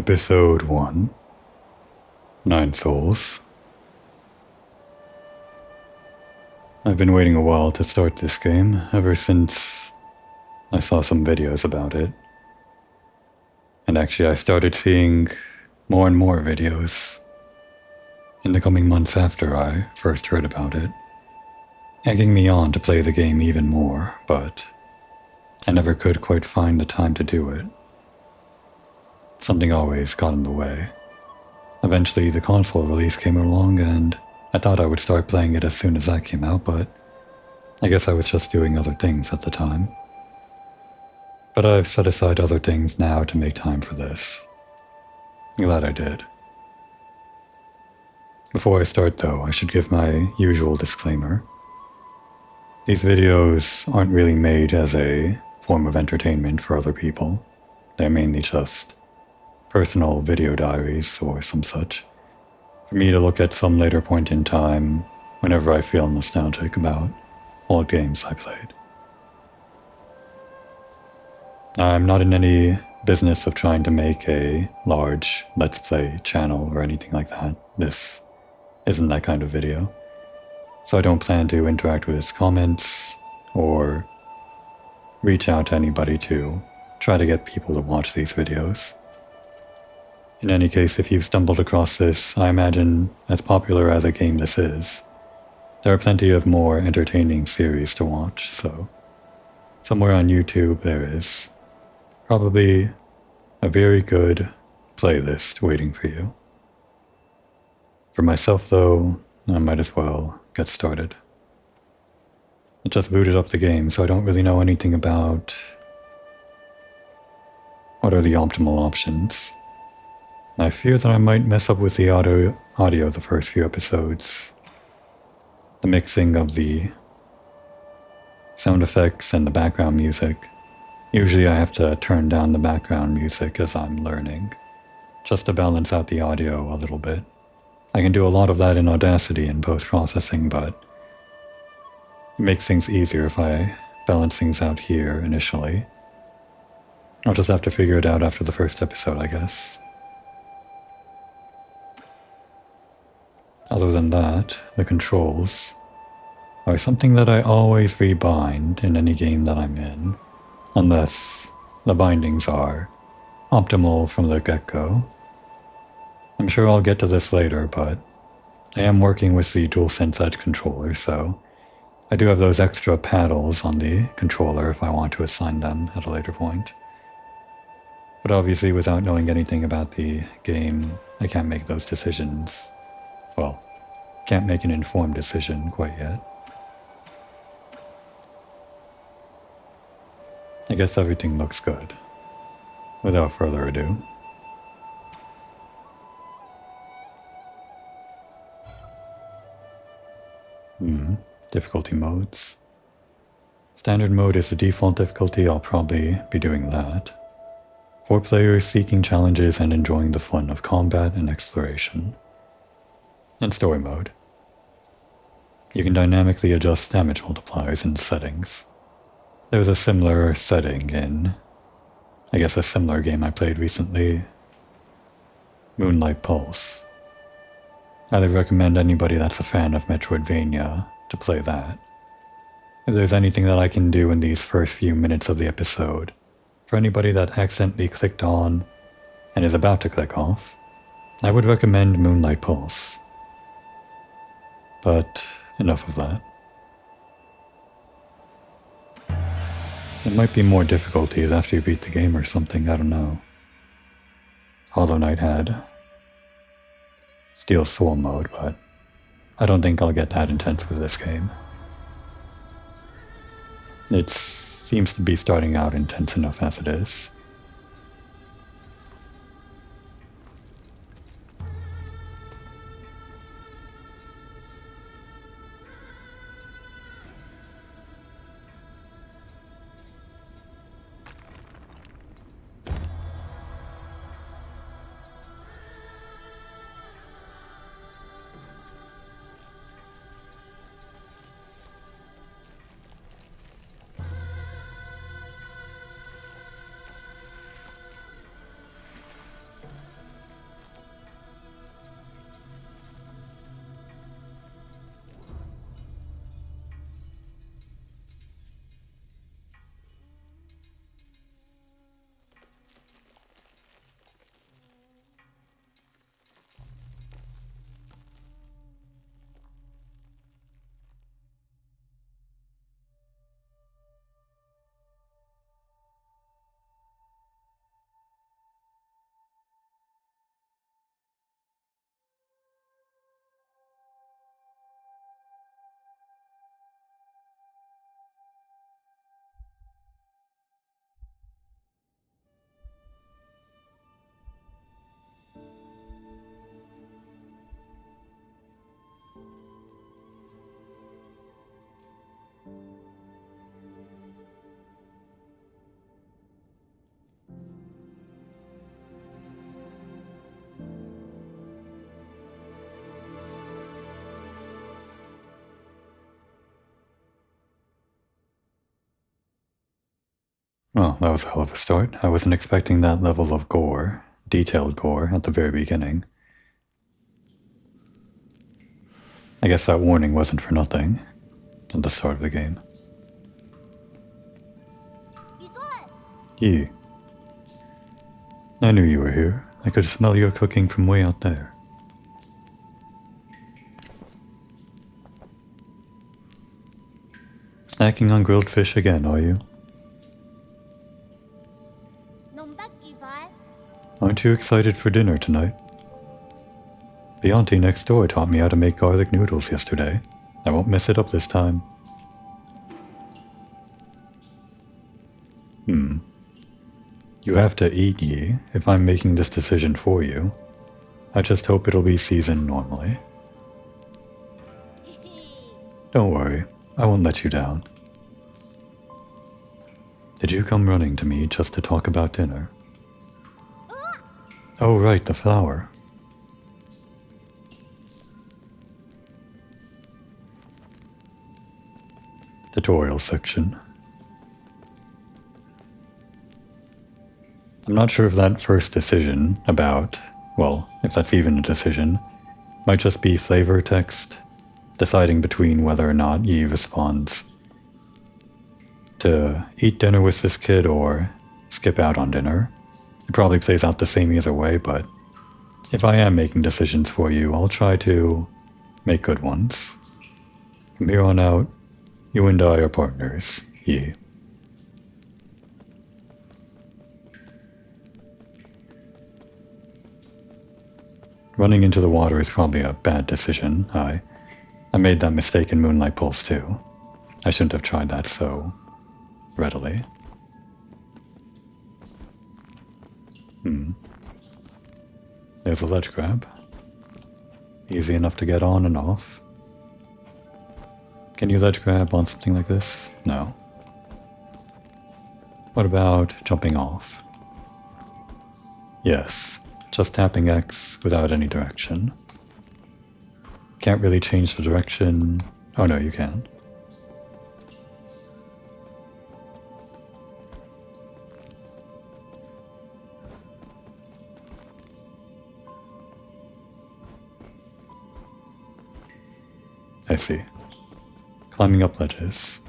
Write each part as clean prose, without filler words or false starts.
Episode 1, 9 Souls. I've been waiting a while to start this game, ever since I saw some videos about it. And actually I started seeing more and more videos in the coming months after I first heard about it, egging me on to play the game even more, but I never could quite find the time to do it. Something always got in the way. Eventually the console release came along and I thought I would start playing it as soon as that came out, but I guess I was just doing other things at the time. But I've set aside other things now to make time for this. I'm glad I did. Before I start though, I should give my usual disclaimer. These videos aren't really made as a form of entertainment for other people. They're mainly just personal video diaries or some such, for me to look at some later point in time whenever I feel nostalgic about old games I played. I'm not in any business of trying to make a large Let's Play channel or anything like that. This isn't that kind of video. So I don't plan to interact with his comments or reach out to anybody to try to get people to watch these videos. In any case, if you've stumbled across this, I imagine, as popular as a game this is, there are plenty of more entertaining series to watch, so somewhere on YouTube there is probably a very good playlist waiting for you. For myself though, I might as well get started. I just booted up the game, so I don't really know anything about what are the optimal options. I fear that I might mess up with the audio the first few episodes. The mixing of the sound effects and the background music. Usually I have to turn down the background music as I'm learning, just to balance out the audio a little bit. I can do a lot of that in Audacity in post-processing, but it makes things easier if I balance things out here initially. I'll just have to figure it out after the first episode, I guess. Other than that, the controls are something that I always rebind in any game that I'm in, unless the bindings are optimal from the get-go. I'm sure I'll get to this later, but I am working with the DualSense Edge controller, so I do have those extra paddles on the controller if I want to assign them at a later point. But obviously, without knowing anything about the game, I can't make those decisions. Well, can't make an informed decision quite yet. I guess everything looks good. Without further ado. Difficulty modes. Standard mode is the default difficulty, I'll probably be doing that. For players seeking challenges and enjoying the fun of combat and exploration. And story mode. You can dynamically adjust damage multipliers in settings. There's a similar setting in, I guess a similar game I played recently, Moonlight Pulse. I'd recommend anybody that's a fan of Metroidvania to play that. If there's anything that I can do in these first few minutes of the episode, for anybody that accidentally clicked on and is about to click off, I would recommend Moonlight Pulse. But enough of that. There might be more difficulties after you beat the game or something, I don't know. Hollow Knight had Steel Soul mode, but I don't think I'll get that intense with this game. It seems to be starting out intense enough as it is. Well, that was a hell of a start. I wasn't expecting that level of gore, detailed gore, at the very beginning. I guess that warning wasn't for nothing at the start of the game. Yi. I knew you were here. I could smell your cooking from way out there. Snacking on grilled fish again, are you? Aren't you excited for dinner tonight? The auntie next door taught me how to make garlic noodles yesterday. I won't mess it up this time. You have to eat, Yi, if I'm making this decision for you. I just hope it'll be seasoned normally. Don't worry, I won't let you down. Did you come running to me just to talk about dinner? Oh right, the flower. Tutorial section. I'm not sure if that first decision about, well, if that's even a decision, might just be flavor text, deciding between whether or not Yi responds to eat dinner with this kid or skip out on dinner. It probably plays out the same either way, but if I am making decisions for you, I'll try to make good ones. From here on out, you and I are partners, Yi. Running into the water is probably a bad decision. I made that mistake in Moonlight Pulse too. I shouldn't have tried that so readily. There's a ledge grab. Easy enough to get on and off. Can you ledge grab on something like this? No. What about jumping off? Yes, just tapping X without any direction. Can't really change the direction. Oh no, you can. I see. Climbing up ledges.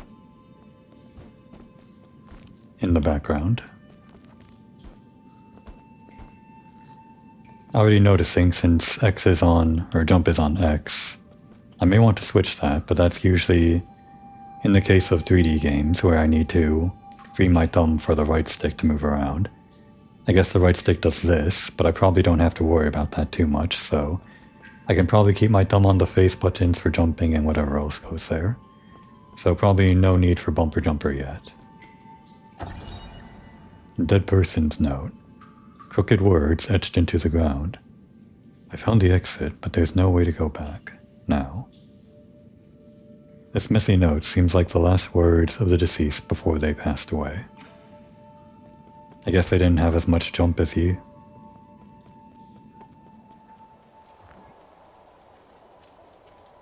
In the background. Already noticing since X is on, or jump is on X, I may want to switch that, but that's usually in the case of 3D games where I need to free my thumb for the right stick to move around. I guess the right stick does this, but I probably don't have to worry about that too much, so I can probably keep my thumb on the face buttons for jumping and whatever else goes there. So probably no need for bumper jumper yet. Dead person's note. Crooked words etched into the ground. I found the exit, but there's no way to go back. Now. This messy note seems like the last words of the deceased before they passed away. I guess they didn't have as much jump as he.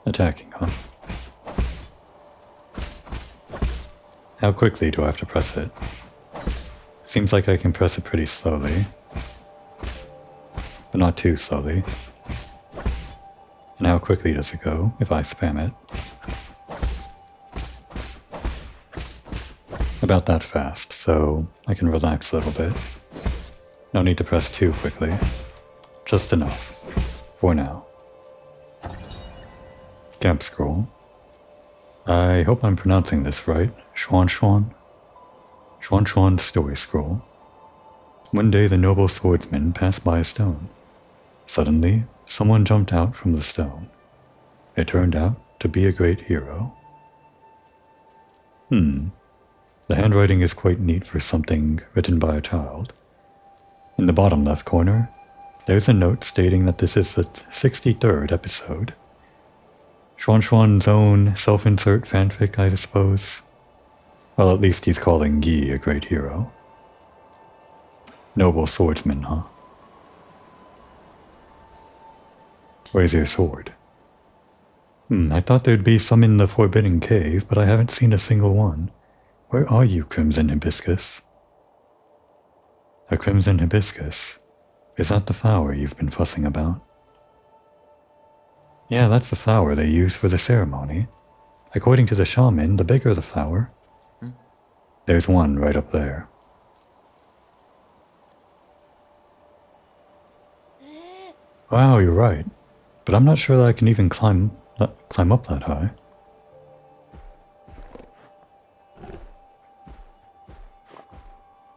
Attacking, huh? How quickly do I have to press it? Seems like I can press it pretty slowly. But not too slowly. And how quickly does it go if I spam it? About that fast, so I can relax a little bit. No need to press too quickly. Just enough. For now. Gap scroll. I hope I'm pronouncing this right. Xuan Xuan. Xuan Xuan's story scroll. One day the noble swordsman passed by a stone. Suddenly, someone jumped out from the stone. It turned out to be a great hero. The handwriting is quite neat for something written by a child. In the bottom left corner, there's a note stating that this is the 63rd episode. Xuan Xuan's own self-insert fanfic, I suppose. Well, at least he's calling Yi a great hero. Noble swordsman, huh? Where's your sword? I thought there'd be some in the Forbidden Cave, but I haven't seen a single one. Where are you, Crimson Hibiscus? A crimson hibiscus. Is that the flower you've been fussing about? Yeah, that's the flower they use for the ceremony. According to the shaman, the bigger the flower. There's one right up there. Wow, you're right. But I'm not sure that I can even climb up that high.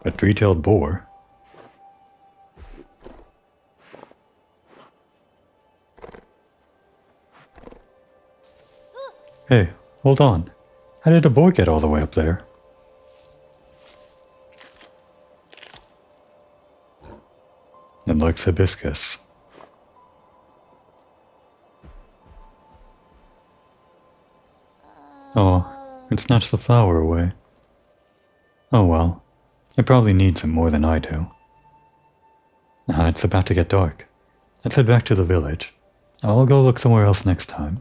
A three-tailed boar? Hey, hold on. How did a boar get all the way up there? It looks hibiscus. Oh, it snatched the flower away. Oh well. It probably needs it more than I do. It's about to get dark. Let's head back to the village. I'll go look somewhere else next time.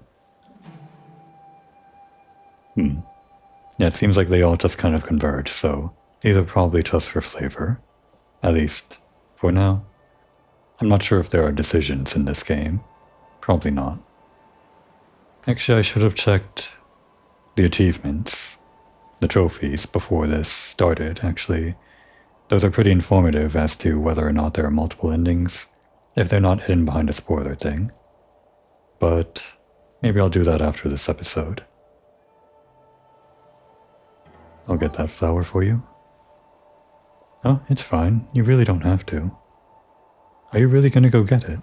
Yeah, it seems like they all just kind of converge, so these are probably just for flavor. At least, for now. I'm not sure if there are decisions in this game. Probably not. Actually, I should have checked the achievements, the trophies, before this started, actually. Those are pretty informative as to whether or not there are multiple endings, if they're not hidden behind a spoiler thing. But maybe I'll do that after this episode. I'll get that flower for you. Oh, it's fine. You really don't have to. Are you really gonna go get it?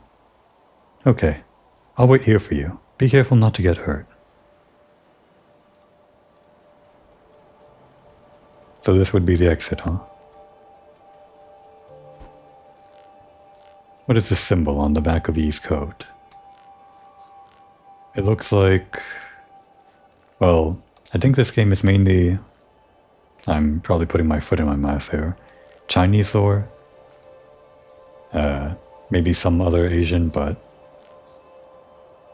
Okay. I'll wait here for you. Be careful not to get hurt. So this would be the exit, huh? What is this symbol on the back of E's coat? It looks like... Well, I think this game is mainly... I'm probably putting my foot in my mouth here. Chinese lore? Maybe some other Asian, but...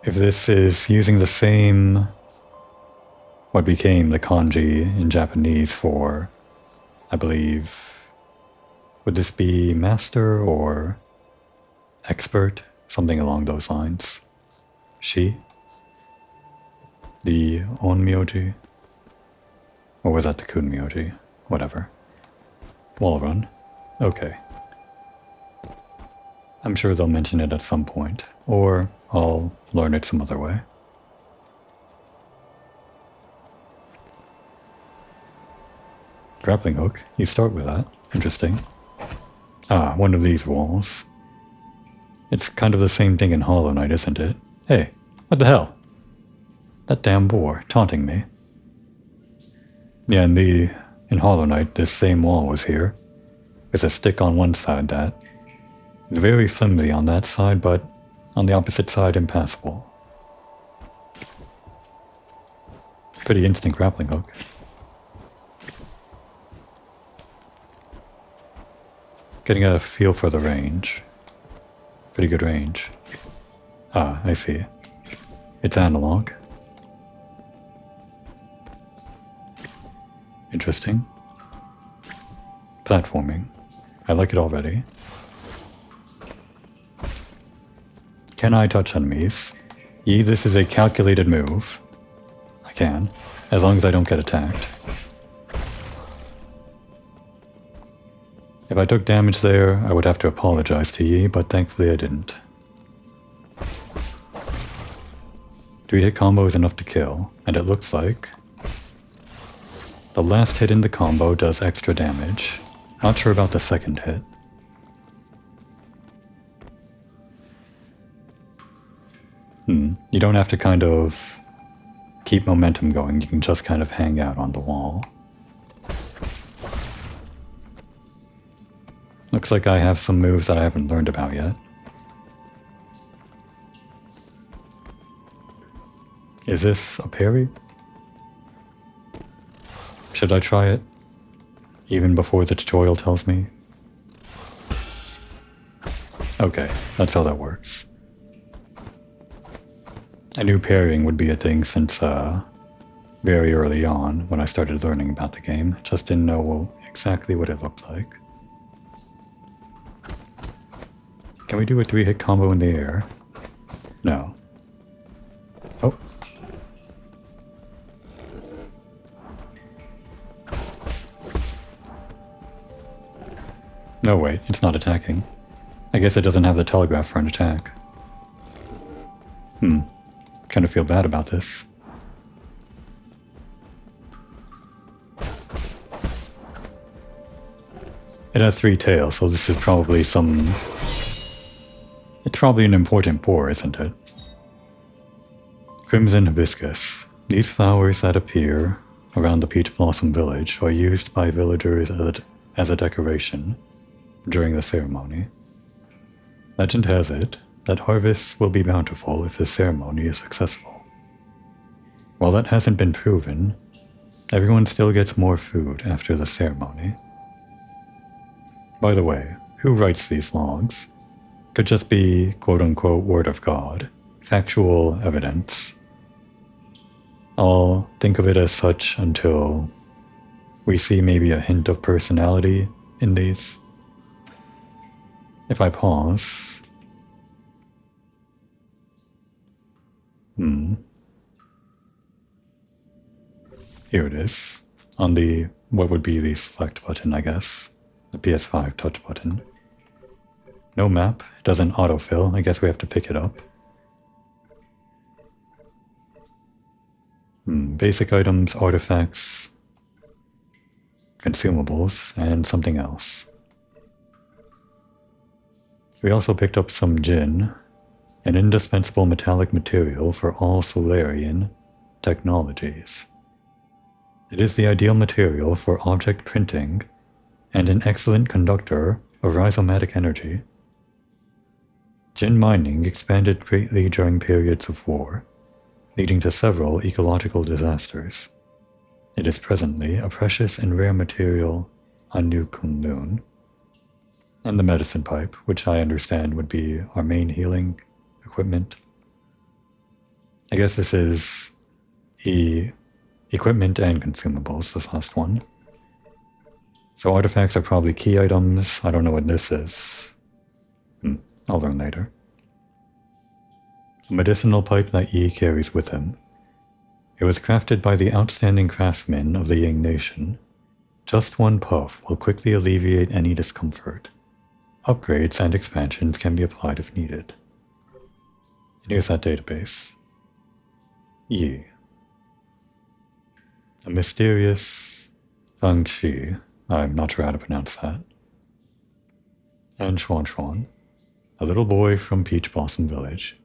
If this is using the same... What became the kanji in Japanese for... I believe... Would this be master or... expert? Something along those lines. She? The onmyoji? Or was that the kunmyoji? Whatever. Wall run. Okay. I'm sure they'll mention it at some point, or I'll learn it some other way. Grappling hook? You start with that. Interesting. Ah, one of these walls. It's kind of the same thing in Hollow Knight, isn't it? Hey, what the hell? That damn boar, taunting me. Yeah, in Hollow Knight, this same wall was here. There's a stick on one side that is very flimsy on that side, but on the opposite side, impassable. Pretty instant grappling hook. Getting a feel for the range. Pretty good range. Ah, I see. It's analog. Interesting. Platforming. I like it already. Can I touch enemies? This is a calculated move. I can, as long as I don't get attacked. If I took damage there, I would have to apologize to Yi, but thankfully I didn't. 3-hit combo is enough to kill, and it looks like the last hit in the combo does extra damage. Not sure about the second hit. You don't have to kind of keep momentum going, you can just kind of hang out on the wall. Looks like I have some moves that I haven't learned about yet. Is this a parry? Should I try it? Even before the tutorial tells me? Okay, that's how that works. I knew parrying would be a thing since very early on when I started learning about the game. Just didn't know exactly what it looked like. Can we do a 3-hit combo in the air? No. Oh. No, wait, it's not attacking. I guess it doesn't have the telegraph for an attack. Kind of feel bad about this. It has 3 tails, so this is probably some... It's probably an important boar, isn't it? Crimson hibiscus. These flowers that appear around the Peach Blossom Village are used by villagers as a decoration during the ceremony. Legend has it that harvests will be bountiful if the ceremony is successful. While that hasn't been proven, everyone still gets more food after the ceremony. By the way, who writes these logs? Could just be quote-unquote word of God, factual evidence. I'll think of it as such until we see maybe a hint of personality in these. If I pause... Here it is, on the, what would be the select button, I guess. The PS5 touch button. No map, it doesn't autofill, I guess we have to pick it up. Basic items, artifacts, consumables, and something else. We also picked up some gin, an indispensable metallic material for all Solarian technologies. It is the ideal material for object printing and an excellent conductor of rhizomatic energy. Gin mining expanded greatly during periods of war, leading to several ecological disasters. It is presently a precious and rare material on New Kunlun. And the medicine pipe, which I understand would be our main healing equipment. I guess this is equipment and consumables, this last one. So artifacts are probably key items. I don't know what this is. I'll learn later. A medicinal pipe that Yi carries with him. It was crafted by the outstanding craftsmen of the Ying Nation. Just one puff will quickly alleviate any discomfort. Upgrades and expansions can be applied if needed. And here's that database. Yi. A mysterious Feng Shi. I'm not sure how to pronounce that. And Xuan Xuan, a little boy from Peach Blossom Village.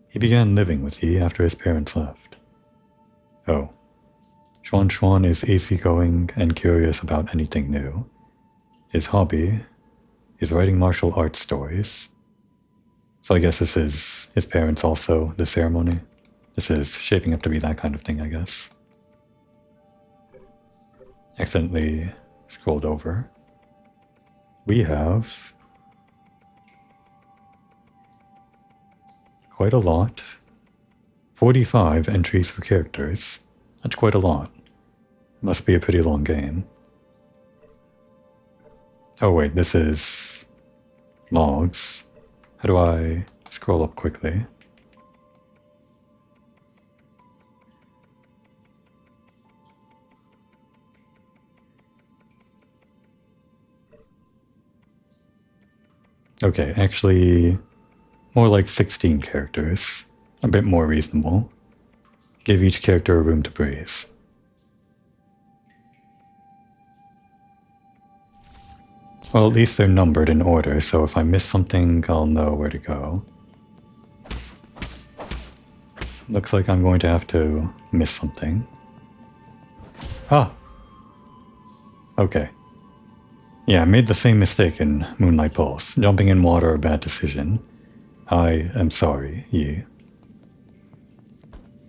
He began living with Yi after his parents left. Oh. Xuan Xuan is easygoing and curious about anything new. His hobby is writing martial arts stories. So I guess this is his parents also, the ceremony. This is shaping up to be that kind of thing, I guess. Accidentally scrolled over. We have quite a lot. 45 entries for characters. That's quite a lot. Must be a pretty long game. Oh wait, this is logs. How do I scroll up quickly? Okay, actually, more like 16 characters. A bit more reasonable. Give each character a room to breathe. Well, at least they're numbered in order, so if I miss something, I'll know where to go. Looks like I'm going to have to miss something. Ah! Okay. Yeah, I made the same mistake in Moonlight Pulse. Jumping in water, a bad decision. I am sorry, Yi.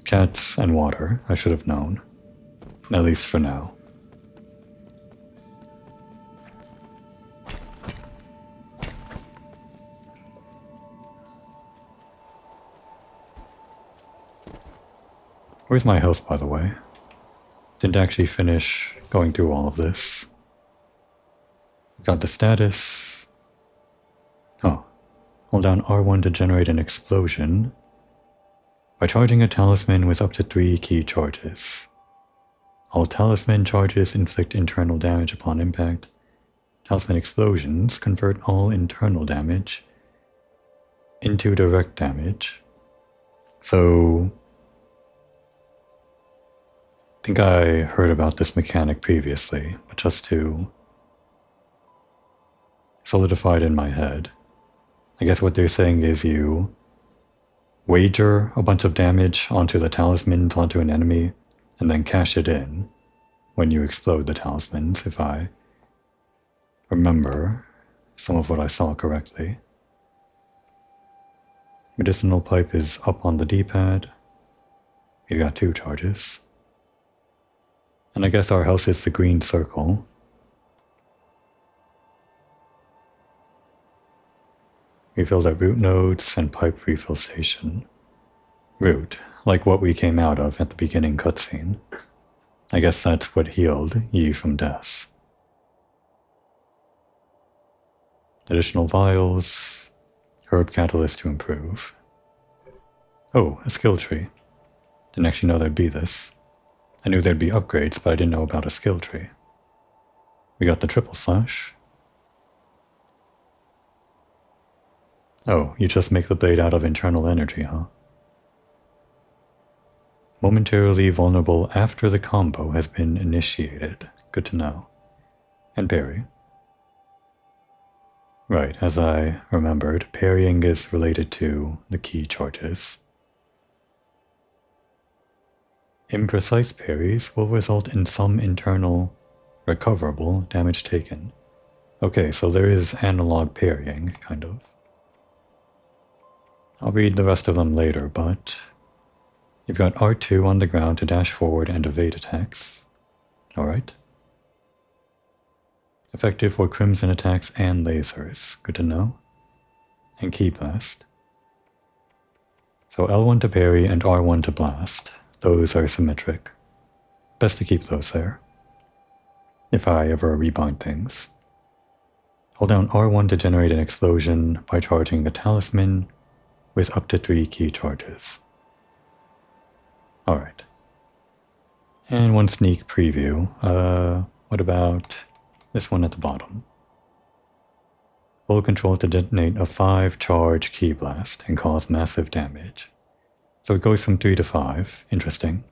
Cats and water, I should have known. At least for now. Where's my health, by the way? Didn't actually finish going through all of this. Got the status. Oh, Hold down R1 to generate an explosion by charging a talisman with up to 3 key charges. All talisman charges inflict internal damage upon impact. Talisman explosions convert all internal damage into direct damage. So, I think I heard about this mechanic previously, but just to solidify it in my head, I guess what they're saying is you wager a bunch of damage onto the talismans onto an enemy, and then cash it in when you explode the talismans, if I remember some of what I saw correctly. Medicinal pipe is up on the D-pad. You got 2 charges. And I guess our house is the green circle. Refilled at root nodes and pipe refill station. Root, like what we came out of at the beginning cutscene. I guess that's what healed Yi from death. Additional vials. Herb catalyst to improve. Oh, a skill tree. Didn't actually know there'd be this. I knew there'd be upgrades, but I didn't know about a skill tree. We got the triple slash. Oh, you just make the blade out of internal energy, huh? Momentarily vulnerable after the combo has been initiated. Good to know. And parry. Right, as I remembered, parrying is related to the key charges. Imprecise parries will result in some internal recoverable damage taken. Okay, so there is analog parrying, kind of. I'll read the rest of them later, but you've got R2 on the ground to dash forward and evade attacks. Alright. Effective for crimson attacks and lasers. Good to know. And key blast. So L1 to parry and R1 to blast. Those are symmetric. Best to keep those there. If I ever rebind things. Hold down R1 to generate an explosion by charging a talisman with up to 3 key charges. Alright. And one sneak preview. What about this one at the bottom? Full control to detonate a 5 charge key blast and cause massive damage. So it goes from 3 to 5. Interesting.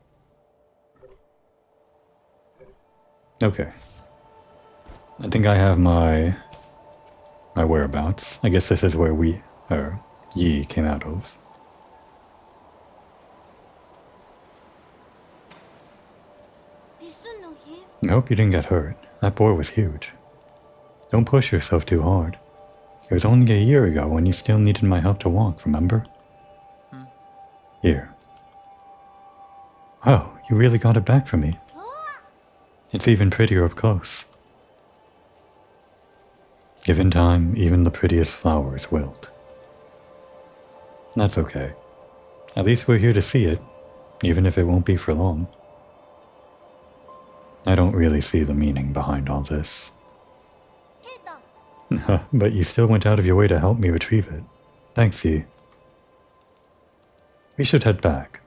Okay. I think I have my whereabouts. I guess this is where Yi came out of. I hope you didn't get hurt. That boar was huge. Don't push yourself too hard. It was only a year ago when you still needed my help to walk, remember? Here. Oh, you really got it back from me. It's even prettier up close. Given time, even the prettiest flowers wilt. That's okay. At least we're here to see it, even if it won't be for long. I don't really see the meaning behind all this. But you still went out of your way to help me retrieve it. Thanks, Yi. We should head back.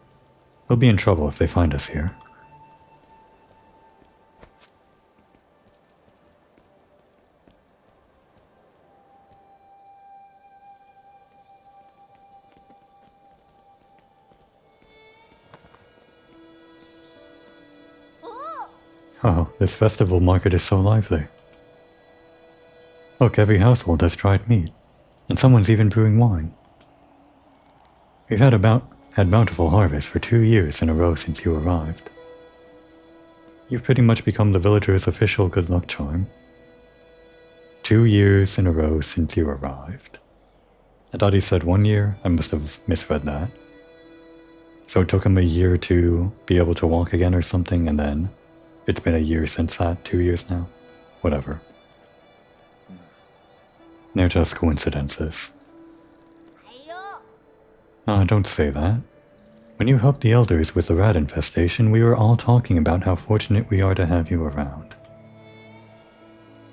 We'll be in trouble if they find us here. Oh, this festival market is so lively. Look, every household has dried meat, and someone's even brewing wine. We've had bountiful harvests for 2 years in a row since you arrived. You've pretty much become the villagers' official good luck charm. 2 years in a row since you arrived. I thought he said 1 year. I must have misread that. So it took him a year to be able to walk again or something, and then it's been a year since that, 2 years now. Whatever. They're just coincidences. Don't say that. When you helped the elders with the rat infestation, we were all talking about how fortunate we are to have you around.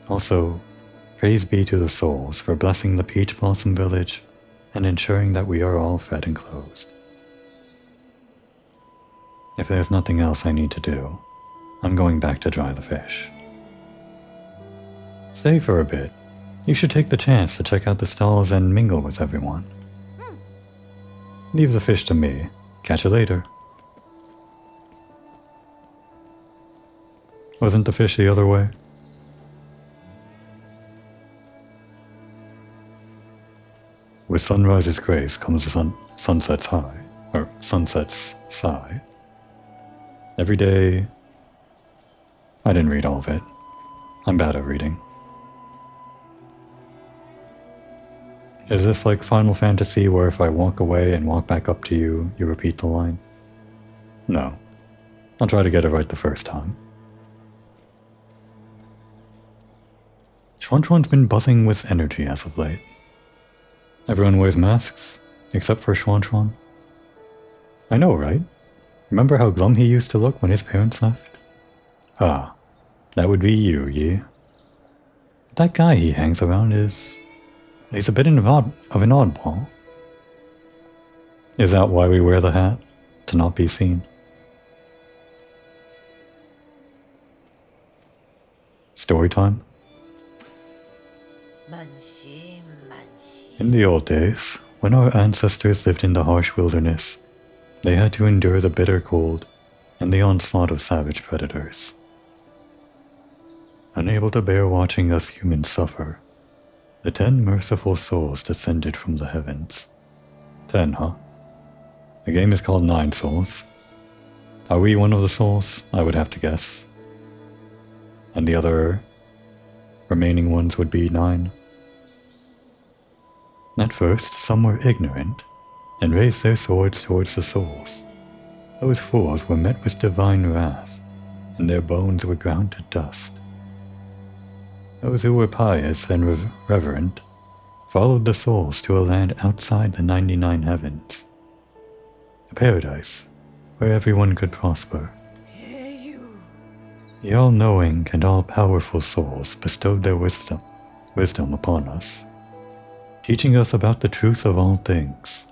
Also, praise be to the souls for blessing the Peach Blossom Village and ensuring that we are all fed and clothed. If there's nothing else I need to do, I'm going back to dry the fish. Stay for a bit. You should take the chance to check out the stalls and mingle with everyone. Leave the fish to me. Catch you later. Wasn't the fish the other way? With sunrise's grace comes sunset's high, or sunset's sigh. Every day... I didn't read all of it. I'm bad at reading. Is this like Final Fantasy where if I walk away and walk back up to you, you repeat the line? No. I'll try to get it right the first time. Chuan's been buzzing with energy as of late. Everyone wears masks, except for Chuan. I know, right? Remember how glum he used to look when his parents left? Ah, that would be you, Yi. That guy he hangs around he's a bit of an oddball. Is that why we wear the hat? To not be seen? Story time? In the old days, when our ancestors lived in the harsh wilderness, they had to endure the bitter cold and the onslaught of savage predators. Unable to bear watching us humans suffer, the 10 merciful souls descended from the heavens. 10, huh? The game is called 9 Souls. Are we one of the souls? I would have to guess. And the other remaining ones would be 9. At first, some were ignorant and raised their swords towards the souls. Those fools were met with divine wrath, and their bones were ground to dust. Those who were pious and reverent followed the souls to a land outside the 99 heavens, a paradise where everyone could prosper. The all-knowing and all-powerful souls bestowed their wisdom upon us, teaching us about the truth of all things.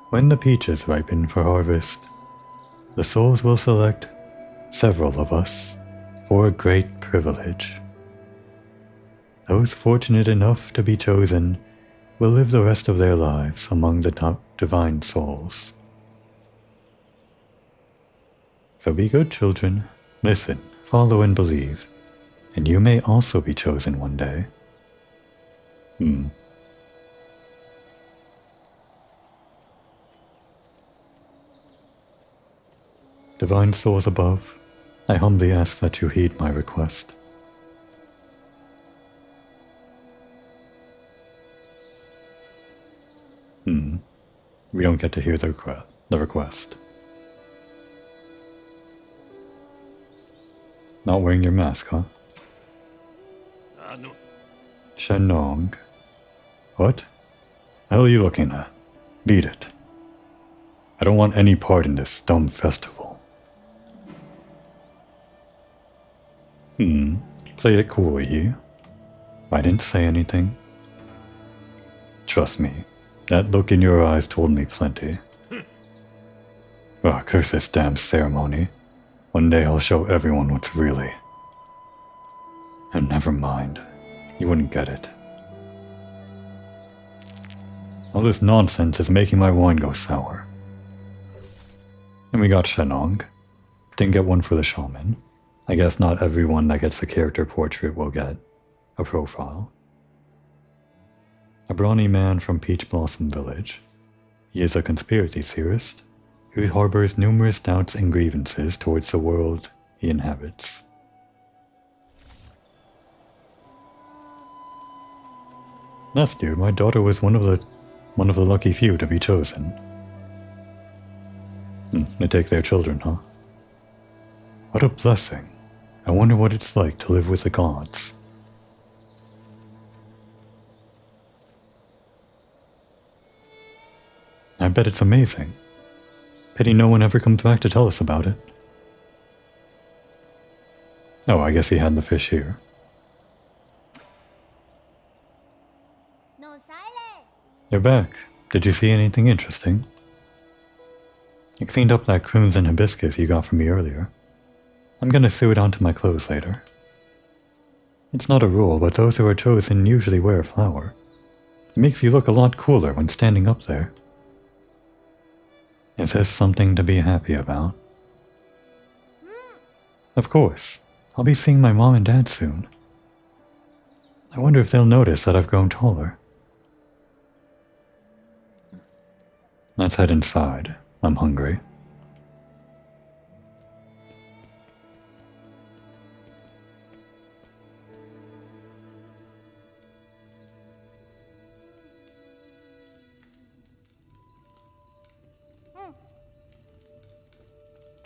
When the peaches ripen for harvest, the souls will select several of us for a great privilege. Those fortunate enough to be chosen will live the rest of their lives among the divine souls. So be good children, listen, follow and believe, and you may also be chosen one day. Divine souls above, I humbly ask that you heed my request. We don't get to hear the request. Not wearing your mask, huh? Shenong. What? The hell are you looking at? Beat it. I don't want any part in this dumb festival. Play it cool, Yi. I didn't say anything. Trust me, that look in your eyes told me plenty. Curse this damn ceremony. One day I'll show everyone what's really. And never mind, you wouldn't get it. All this nonsense is making my wine go sour. And we got Shenong. Didn't get one for the shaman. I guess not everyone that gets the character portrait will get a profile. A brawny man from Peach Blossom Village. He is a conspiracy theorist who harbors numerous doubts and grievances towards the world he inhabits. Last year, my daughter was one of the lucky few to be chosen. They take their children, huh? What a blessing. I wonder what it's like to live with the gods. I bet it's amazing. Pity no one ever comes back to tell us about it. Oh, I guess he had the fish here. You're back. Did you see anything interesting? You cleaned up that crimson hibiscus you got from me earlier. I'm gonna sew it onto my clothes later. It's not a rule, but those who are chosen usually wear a flower. It makes you look a lot cooler when standing up there. Is this something to be happy about? Of course. I'll be seeing my mom and dad soon. I wonder if they'll notice that I've grown taller. Let's head inside. I'm hungry.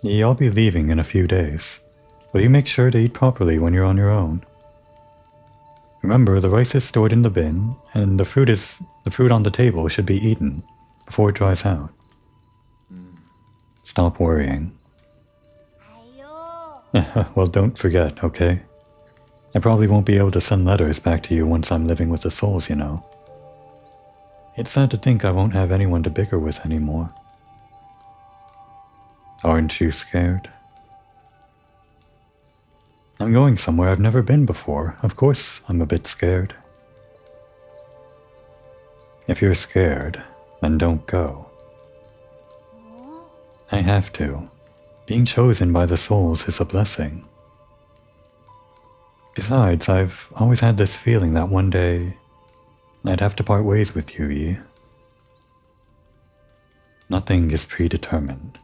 Yeah, I'll be leaving in a few days. Will you make sure to eat properly when you're on your own? Remember, the rice is stored in the bin, and the fruit on the table should be eaten before it dries out. Stop worrying. Well, don't forget, okay? I probably won't be able to send letters back to you once I'm living with the souls, you know. It's sad to think I won't have anyone to bicker with anymore. Aren't you scared? I'm going somewhere I've never been before. Of course, I'm a bit scared. If you're scared, then don't go. I have to. Being chosen by the souls is a blessing. Besides, I've always had this feeling that one day I'd have to part ways with you, Yi. Nothing is predetermined.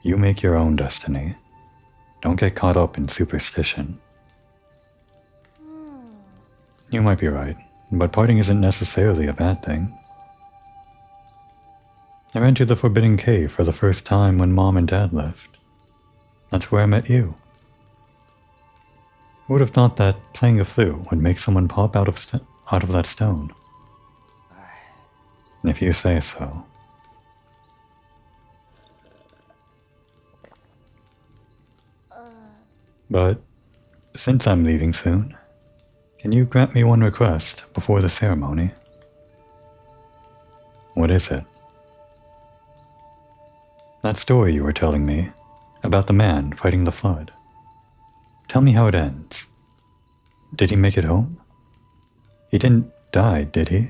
You make your own destiny. Don't get caught up in superstition. You might be right, but parting isn't necessarily a bad thing. I went to the Forbidden Cave for the first time when Mom and Dad left. That's where I met you. Who would have thought that playing a flute would make someone pop out of that stone? If you say so. But since I'm leaving soon, can you grant me one request before the ceremony? What is it? That story you were telling me about the man fighting the flood. Tell me how it ends. Did he make it home? He didn't die, did he?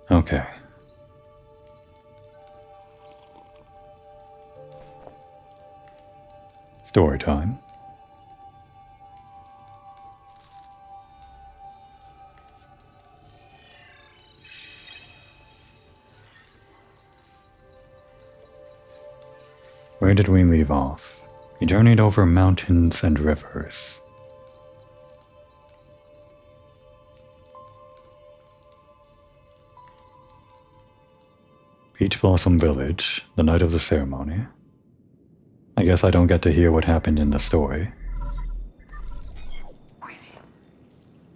Okay. Story time. Where did we leave off? We journeyed over mountains and rivers. Peach Blossom Village, the night of the ceremony. I guess I don't get to hear what happened in the story.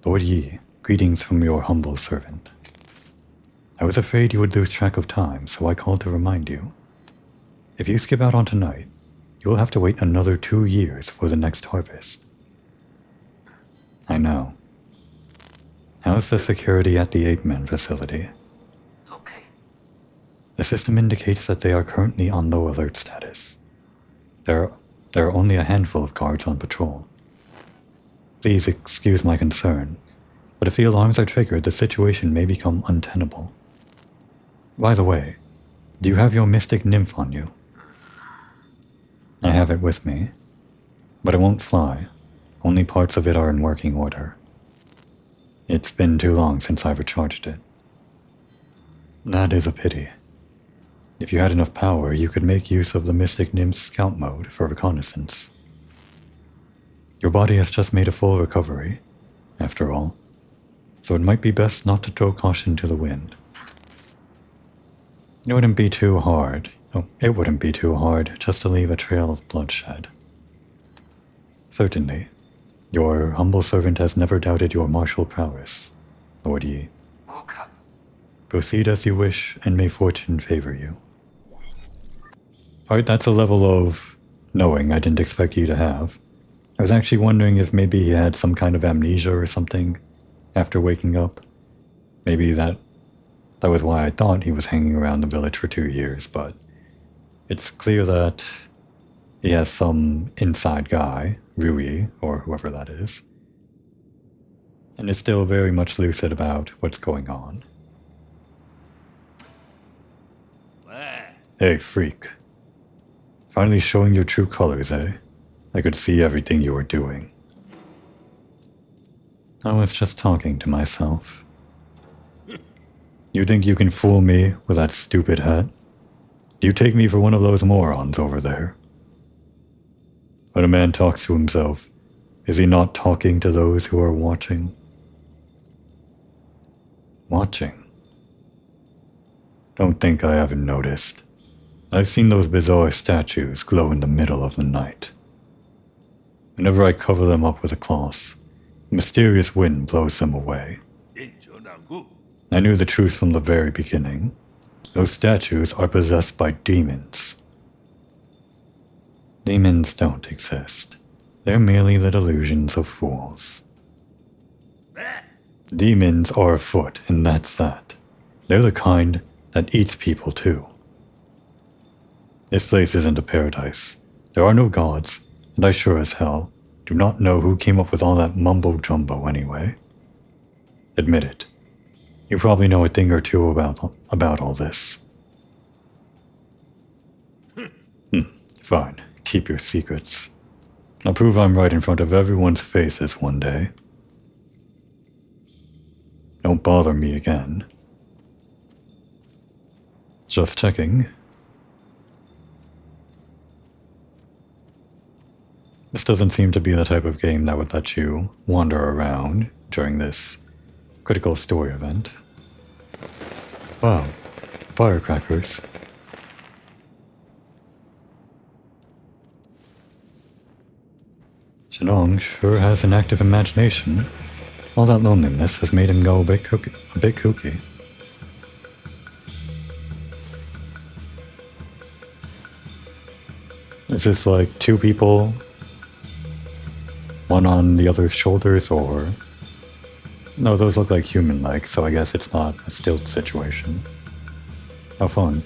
Lord Yi, greetings from your humble servant. I was afraid you would lose track of time, so I called to remind you. If you skip out on tonight, you will have to wait another 2 years for the next harvest. I know. How's the security at the Ape-Men facility? Okay. The system indicates that they are currently on low alert status. There are only a handful of guards on patrol. Please excuse my concern, but if the alarms are triggered, the situation may become untenable. By the way, do you have your mystic nymph on you? I have it with me, but it won't fly. Only parts of it are in working order. It's been too long since I've recharged it. That is a pity. If you had enough power, you could make use of the Mystic Nymph's scout mode for reconnaissance. Your body has just made a full recovery, after all, so it might be best not to throw caution to the wind. It wouldn't be too hard just to leave a trail of bloodshed. Certainly, your humble servant has never doubted your martial prowess, Lord Yi. Okay. Proceed as you wish, and may fortune favor you. Alright, that's a level of knowing I didn't expect you to have. I was actually wondering if maybe he had some kind of amnesia or something after waking up. Maybe that That was why I thought he was hanging around the village for 2 years, but it's clear that he has some inside guy, Rui, or whoever that is, and is still very much lucid about what's going on. Hey, freak. Finally showing your true colors, eh? I could see everything you were doing. I was just talking to myself. You think you can fool me with that stupid hat? You take me for one of those morons over there. When a man talks to himself, is he not talking to those who are watching? Watching? Don't think I haven't noticed. I've seen those bizarre statues glow in the middle of the night. Whenever I cover them up with a cloth, a mysterious wind blows them away. I knew the truth from the very beginning. Those statues are possessed by demons. Demons don't exist. They're merely the delusions of fools. Demons are afoot, and that's that. They're the kind that eats people too. This place isn't a paradise. There are no gods, and I sure as hell do not know who came up with all that mumbo-jumbo anyway. Admit it. You probably know a thing or two about all this. Fine. Keep your secrets. I'll prove I'm right in front of everyone's faces one day. Don't bother me again. Just checking. This doesn't seem to be the type of game that would let you wander around during this critical story event. Wow, firecrackers. Shenong sure has an active imagination. All that loneliness has made him go a bit kooky. Is this like two people, one on the other's shoulders, or... No, those look like human legs, so I guess it's not a stilt situation. How fun.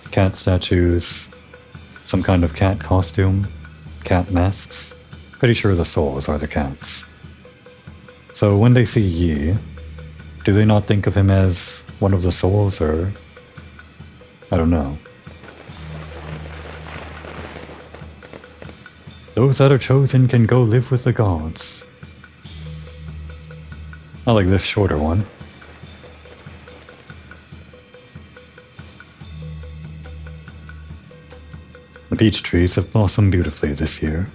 Cat statues, some kind of cat costume, cat masks. Pretty sure the souls are the cats. So when they see Yi, do they not think of him as one of the souls, or... I don't know. Those that are chosen can go live with the gods. I like this shorter one. The peach trees have blossomed beautifully this year.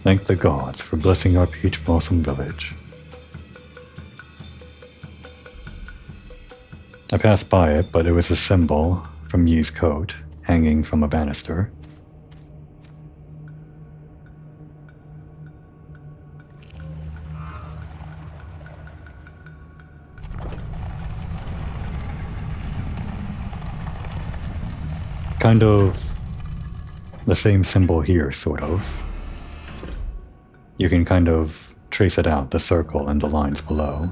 Thank the gods for blessing our peach blossom village. I passed by it, but it was a symbol from Yi's coat, hanging from a banister. Kind of the same symbol here, sort of. You can kind of trace it out, the circle and the lines below.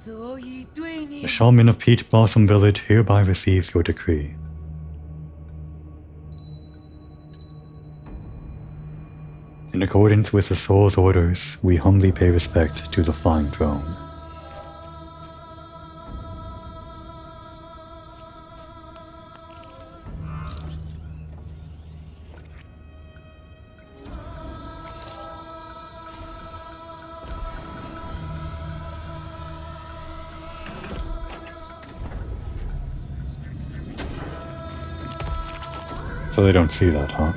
The shaman of Peach Blossom Village hereby receives your decree. In accordance with the soul's orders, we humbly pay respect to the flying throne. So they don't see that, huh?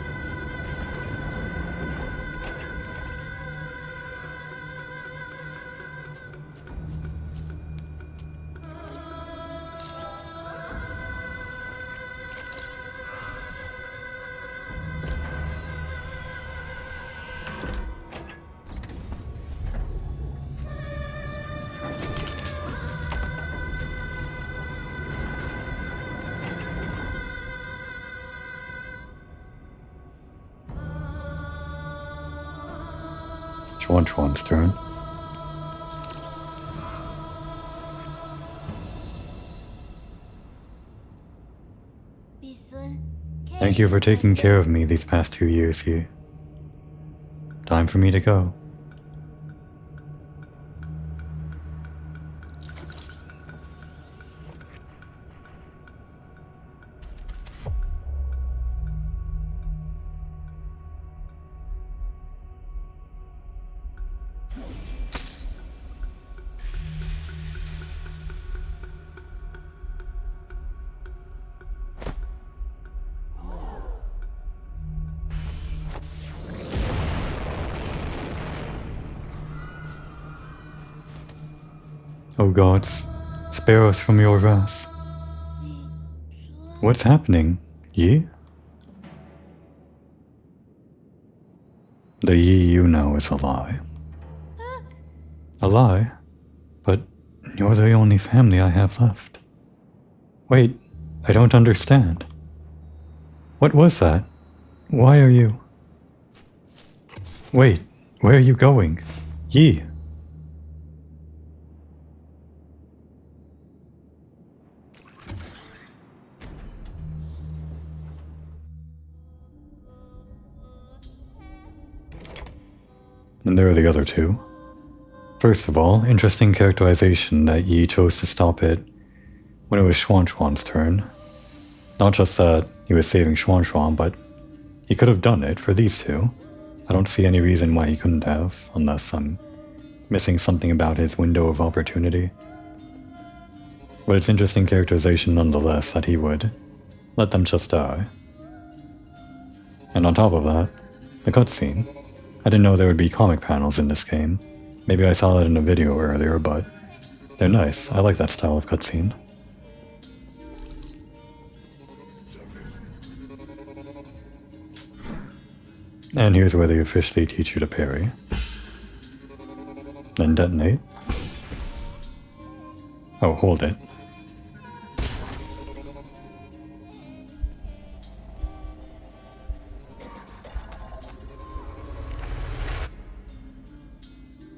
Chuan's turn. Thank you for taking care of me these past 2 years here. Time for me to go. Oh gods, spare us from your wrath. What's happening? Yi? The Yi you know is a lie. A lie? But you're the only family I have left. Wait, I don't understand. What was that? Why are you... Wait, where are you going? Yi! And there are the other two. First of all, interesting characterization that Yi chose to stop it when it was Xuan's turn. Not just that he was saving Xuan, but he could have done it for these two. I don't see any reason why he couldn't have, unless I'm missing something about his window of opportunity. But it's interesting characterization nonetheless that he would let them just die. And on top of that, the cutscene. I didn't know there would be comic panels in this game. Maybe I saw that in a video earlier, but they're nice. I like that style of cutscene. And here's where they officially teach you to parry. Then detonate. Oh, hold it.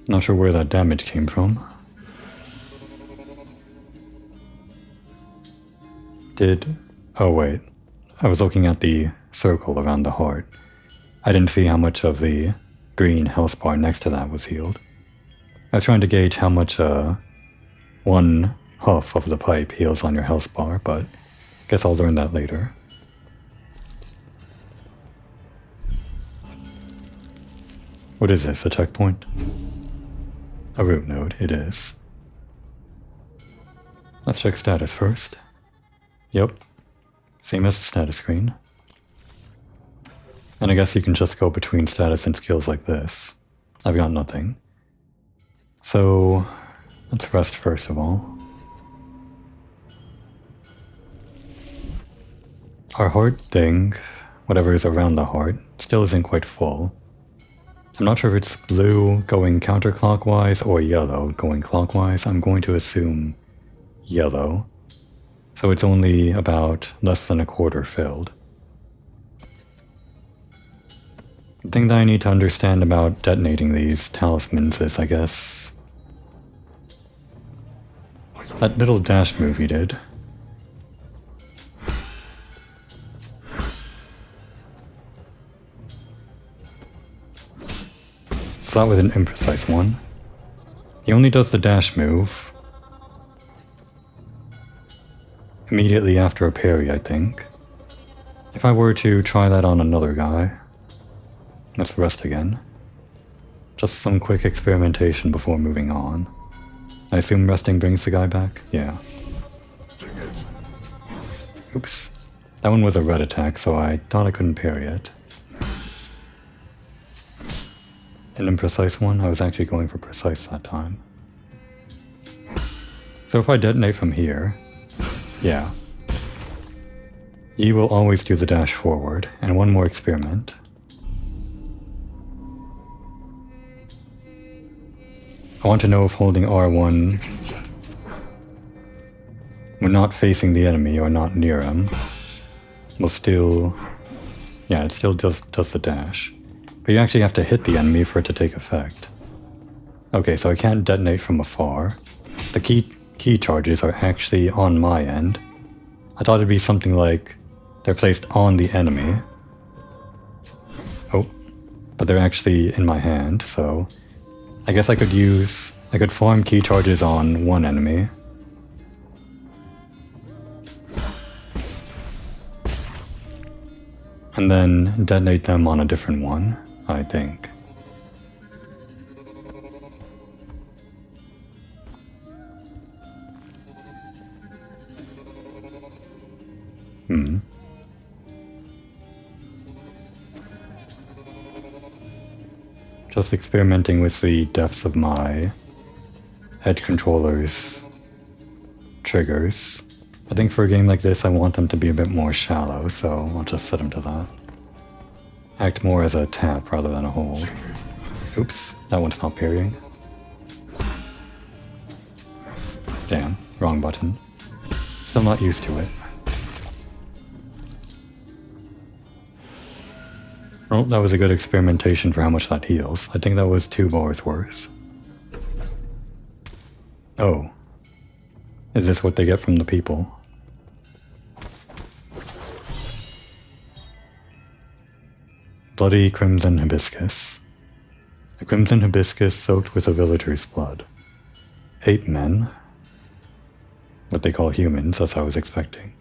Not sure where that damage came from. Oh wait. I was looking at the circle around the heart. I didn't see how much of the green health bar next to that was healed. I was trying to gauge how much one huff of the pipe heals on your health bar, but guess I'll learn that later. What is this, a checkpoint? A root node, it is. Let's check status first. Yep, same as the status screen. And I guess you can just go between status and skills like this. I've got nothing. So, let's rest first of all. Our heart thing, whatever is around the heart, still isn't quite full. I'm not sure if it's blue going counterclockwise or yellow going clockwise. I'm going to assume yellow. So it's only about less than a quarter filled. The thing that I need to understand about detonating these talismans is, I guess, that little dash move he did. So that was an imprecise one. He only does the dash move immediately after a parry, I think. If I were to try that on another guy... Let's rest again. Just some quick experimentation before moving on. I assume resting brings the guy back? Yeah. Oops. That one was a red attack, so I thought I couldn't parry it. An imprecise one? I was actually going for precise that time. So if I detonate from here, yeah. Yi will always do the dash forward, and one more experiment. I want to know if holding R1 when not facing the enemy or not near him will still... Yeah, it still does the dash. But you actually have to hit the enemy for it to take effect. Okay, so I can't detonate from afar. The key charges are actually on my end. I thought it'd be something like they're placed on the enemy. Oh, but they're actually in my hand, so I guess I could farm key charges on one enemy. And then detonate them on a different one, I think. Just experimenting with the depths of my edge controller's triggers. I think for a game like this I want them to be a bit more shallow, so I'll just set them to that. Act more as a tap rather than a hold. Oops, that one's not parrying. Damn, wrong button. Still not used to it. Oh, that was a good experimentation for how much that heals. I think that was 2 bars worth. Oh. Is this what they get from the people? Bloody crimson hibiscus. A crimson hibiscus soaked with a villager's blood. 8 men, what they call humans, as I was expecting,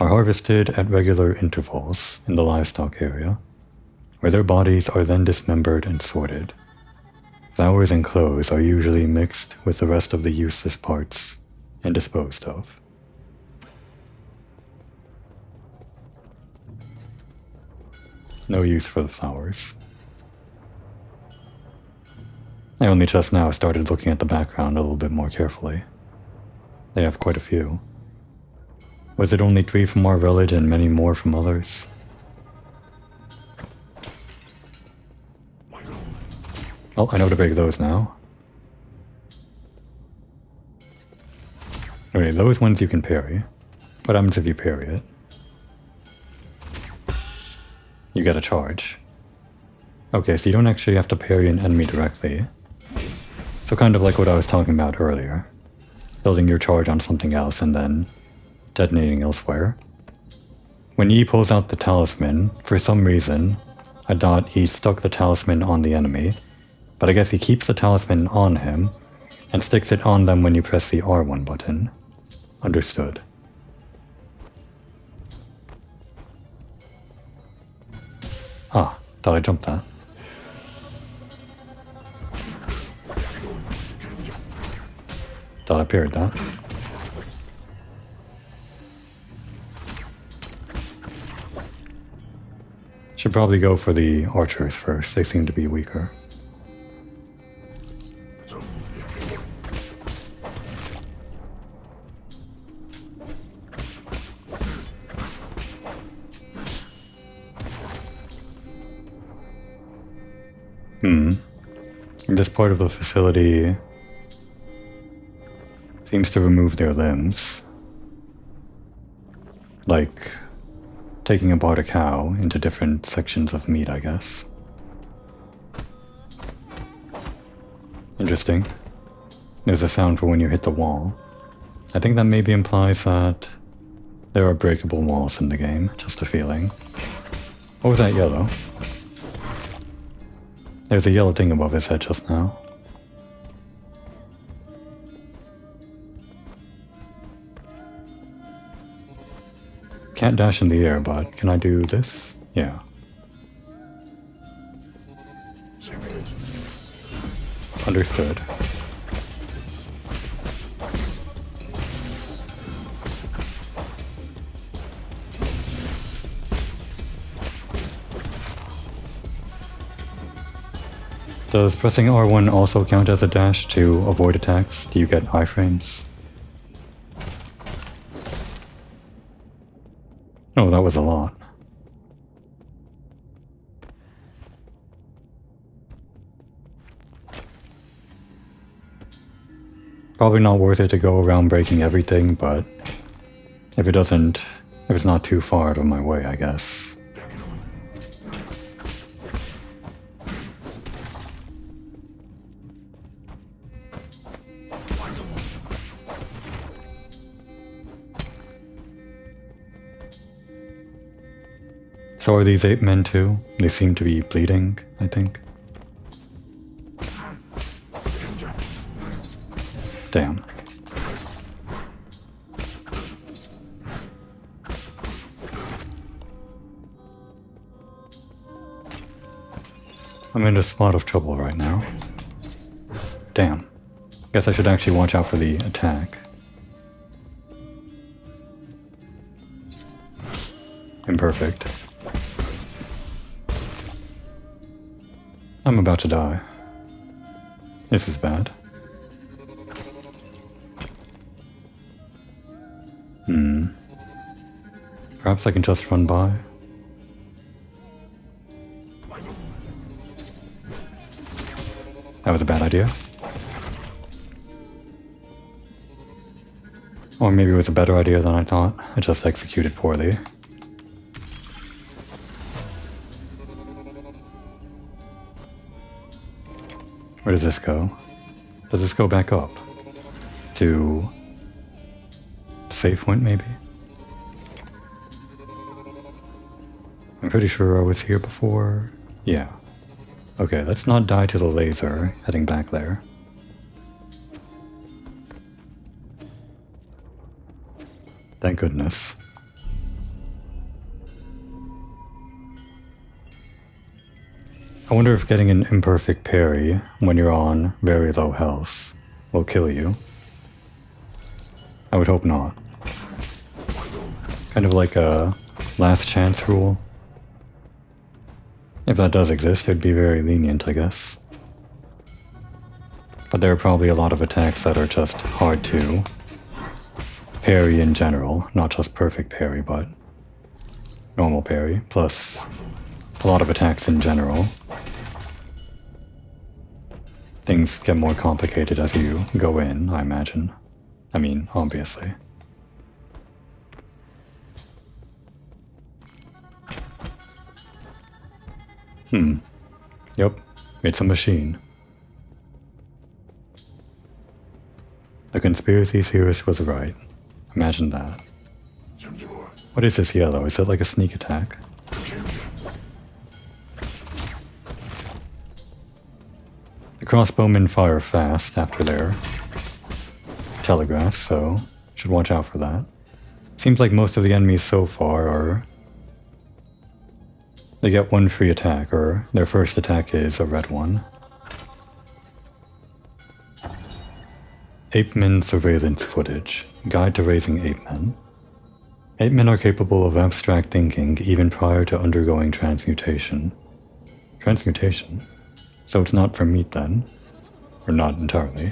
are harvested at regular intervals in the livestock area, where their bodies are then dismembered and sorted. Flowers and clothes are usually mixed with the rest of the useless parts and disposed of. No use for the flowers. I only just now started looking at the background a little bit more carefully. They have quite a few. Was it only 3 from our village and many more from others? Oh, I know to break those now. Okay, those ones you can parry. What happens if you parry it? You get a charge. Okay, so you don't actually have to parry an enemy directly. So kind of like what I was talking about earlier. Building your charge on something else and then detonating elsewhere. When Yi pulls out the talisman, for some reason, I thought he stuck the talisman on the enemy, but I guess he keeps the talisman on him and sticks it on them when you press the R1 button. Understood. Ah, thought I jumped that. Thought I parried that. Should probably go for the archers first, they seem to be weaker. This part of the facility seems to remove their limbs. Like taking apart a cow into different sections of meat, I guess. Interesting. There's a sound for when you hit the wall. I think that maybe implies that there are breakable walls in the game, just a feeling. What was that yellow? There's a yellow thing above his head just now. Can't dash in the air, but can I do this? Yeah. Understood. Does pressing R1 also count as a dash to avoid attacks? Do you get iframes? Oh, that was a lot. Probably not worth it to go around breaking everything, but if it's not too far out of my way, I guess. So are these 8 men too? They seem to be bleeding, I think. Damn. I'm in a spot of trouble right now. Damn. Guess I should actually watch out for the attack. Imperfect. I'm about to die. This is bad. Perhaps I can just run by. That was a bad idea. Or maybe it was a better idea than I thought. I just executed poorly. Where does this go? Does this go back up? To... save point, maybe? I'm pretty sure I was here before. Yeah. Okay, let's not die to the laser heading back there. Thank goodness. I wonder if getting an imperfect parry when you're on very low health will kill you. I would hope not. Kind of like a last chance rule. If that does exist, it'd be very lenient, I guess. But there are probably a lot of attacks that are just hard to parry in general, not just perfect parry, but normal parry, plus a lot of attacks in general. Things get more complicated as you go in, I imagine. I mean, obviously. Yep, it's a machine. The conspiracy theorist was right. Imagine that. What is this yellow? Is it like a sneak attack? The crossbowmen fire fast after their telegraph, so should watch out for that. Seems like most of the enemies so far are... they get one free attack, or their first attack is a red one. Ape-men surveillance footage. Guide to raising ape-men. Ape-men are capable of abstract thinking even prior to undergoing transmutation. Transmutation? So it's not for meat then? Or not entirely.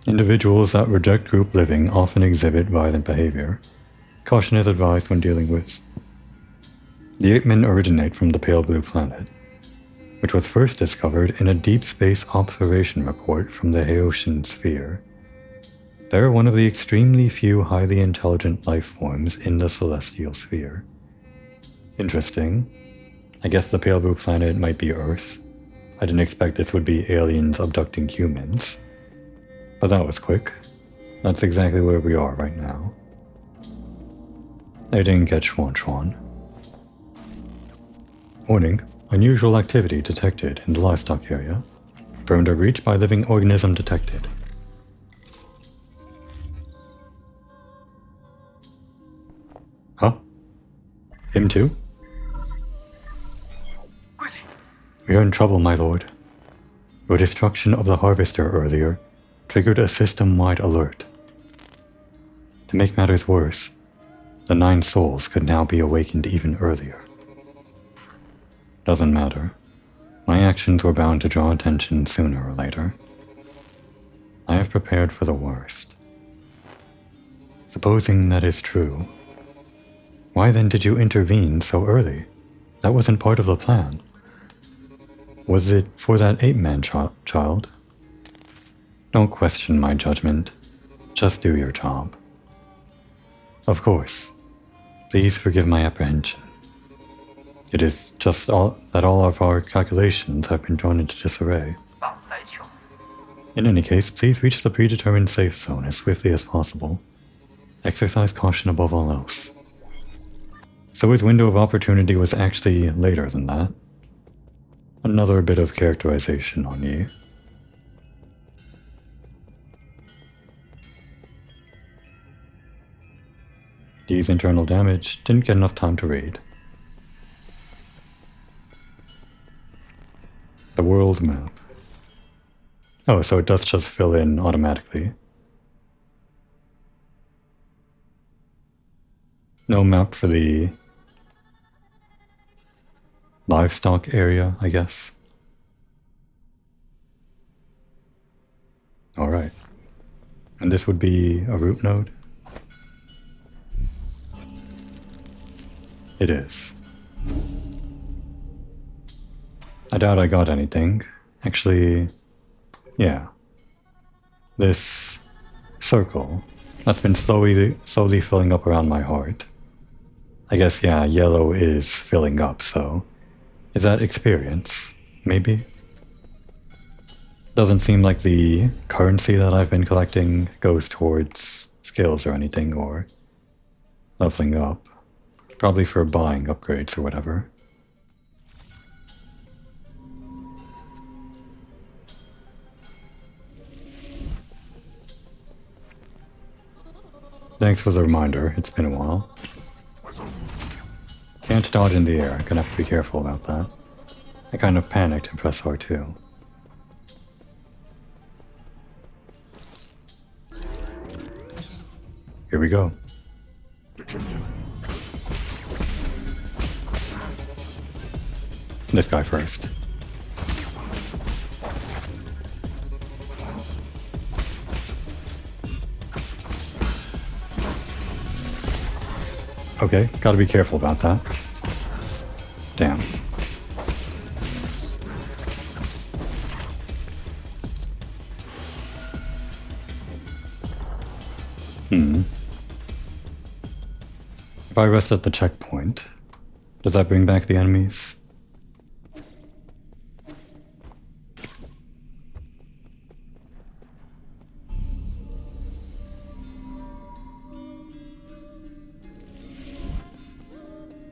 Individuals that reject group living often exhibit violent behavior. Caution is advised when dealing with. The ape-men originate from the pale blue planet, which was first discovered in a deep space observation report from the Haitian sphere. They are one of the extremely few highly intelligent life forms in the celestial sphere. Interesting. I guess the pale blue planet might be Earth. I didn't expect this would be aliens abducting humans. But that was quick. That's exactly where we are right now. They didn't get Schwan. Warning. Unusual activity detected in the livestock area. Burned or reached by living organism detected. Huh? Him too? We are in trouble, my lord. Your destruction of the harvester earlier triggered a system-wide alert. To make matters worse, the 9 souls could now be awakened even earlier. Doesn't matter. My actions were bound to draw attention sooner or later. I have prepared for the worst. Supposing that is true, why then did you intervene so early? That wasn't part of the plan. Was it for that ape-man child? Don't question my judgment. Just do your job. Of course. Please forgive my apprehension. It is just that all of our calculations have been thrown into disarray. In any case, please reach the predetermined safe zone as swiftly as possible. Exercise caution above all else. So his window of opportunity was actually later than that. Another bit of characterization on you. D's internal damage, didn't get enough time to read. The world map. Oh, so it does just fill in automatically. No map for the livestock area, I guess. Alright. And this would be a root node? It is. I doubt I got anything. Actually, yeah. This circle that's been slowly filling up around my heart. I guess, yeah, yellow is filling up, so... Is that experience? Maybe? Doesn't seem like the currency that I've been collecting goes towards skills or anything, or leveling up. Probably for buying upgrades or whatever. Thanks for the reminder, it's been a while. Can't dodge in the air, gonna have to be careful about that. I kind of panicked and pressed R2. Here we go. This guy first. Okay, gotta be careful about that. Damn. If I rest at the checkpoint, does that bring back the enemies?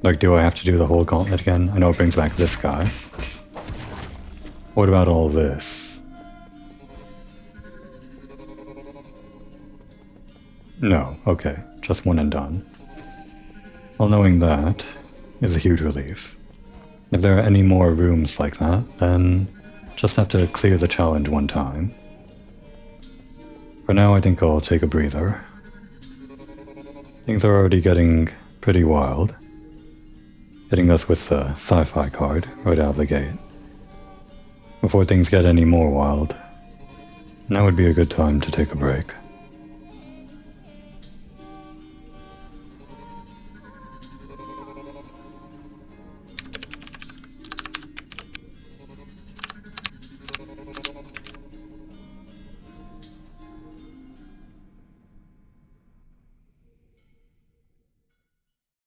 Like, do I have to do the whole gauntlet again? I know it brings back this guy. What about all this? No, okay, just one and done. Well, knowing that is a huge relief. If there are any more rooms like that, then just have to clear the challenge one time. For now, I think I'll take a breather. Things are already getting pretty wild. Hitting us with the sci-fi card right out of the gate. Before things get any more wild, now would be a good time to take a break.